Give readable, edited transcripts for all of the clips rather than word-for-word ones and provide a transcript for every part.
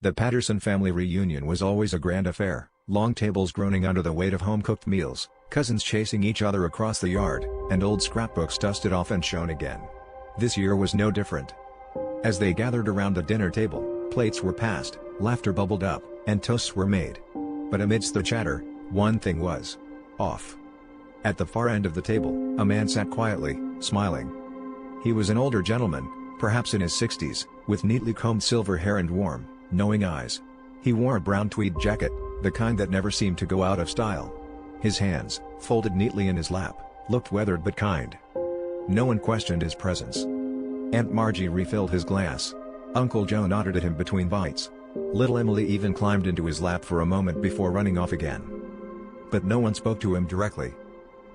The Patterson family reunion was always a grand affair, long tables groaning under the weight of home-cooked meals, cousins chasing each other across the yard, and old scrapbooks dusted off and shown again. This year was no different. As they gathered around the dinner table, plates were passed, laughter bubbled up, and toasts were made. But amidst the chatter, one thing was off. At the far end of the table, a man sat quietly, smiling. He was an older gentleman, perhaps in his 60s, with neatly combed silver hair and warm, knowing eyes. He wore a brown tweed jacket, the kind that never seemed to go out of style. His hands, folded neatly in his lap, looked weathered but kind. No one questioned his presence. Aunt Margie refilled his glass. Uncle Joe nodded at him between bites. Little Emily even climbed into his lap for a moment before running off again. But no one spoke to him directly.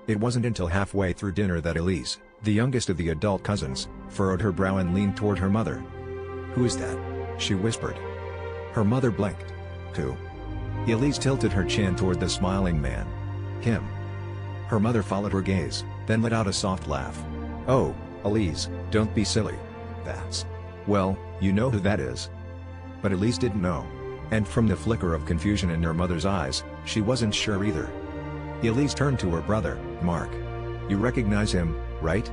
It wasn't until halfway through dinner that Elise, the youngest of the adult cousins, furrowed her brow and leaned toward her mother. "Who is that?" she whispered. Her mother blinked. "Who?" Elise tilted her chin toward the smiling man. "Him." Her mother followed her gaze, then let out a soft laugh. "Oh, Elise, don't be silly. That's... well, you know who that is." But Elise didn't know. And from the flicker of confusion in her mother's eyes, she wasn't sure either. Elise turned to her brother, Mark. "You recognize him, right?"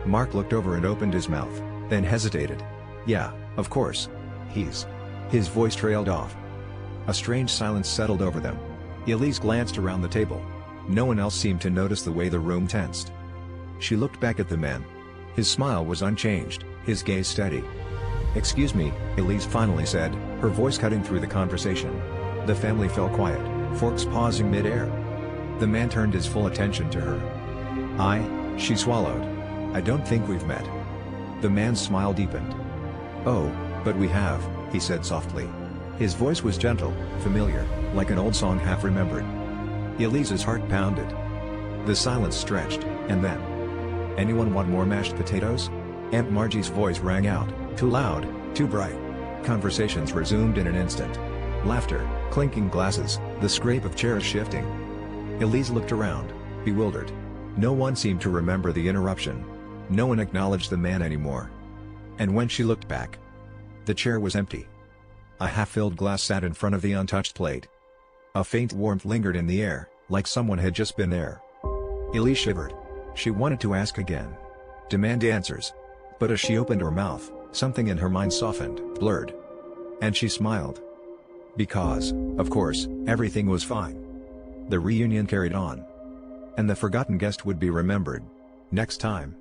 Mark looked over and opened his mouth, then hesitated. "Yeah, of course. He's..." His voice trailed off. A strange silence settled over them. Elise glanced around the table. No one else seemed to notice the way the room tensed. She looked back at the man. His smile was unchanged, his gaze steady. "Excuse me," Elise finally said, her voice cutting through the conversation. The family fell quiet, forks pausing mid-air. The man turned his full attention to her. She swallowed. "I don't think we've met." The man's smile deepened. "Oh, but we have," he said softly. His voice was gentle, familiar, like an old song half remembered. Elise's heart pounded. The silence stretched, and then... "Anyone want more mashed potatoes?" Aunt Margie's voice rang out, too loud, too bright. Conversations resumed in an instant. Laughter, clinking glasses, the scrape of chairs shifting. Elise looked around, bewildered. No one seemed to remember the interruption. No one acknowledged the man anymore. And when she looked back, the chair was empty. A half-filled glass sat in front of the untouched plate. A faint warmth lingered in the air, like someone had just been there. Elise shivered. She wanted to ask again. Demand answers. But as she opened her mouth, something in her mind softened, blurred. And she smiled. Because, of course, everything was fine. The reunion carried on. And the forgotten guest would be remembered. Next time.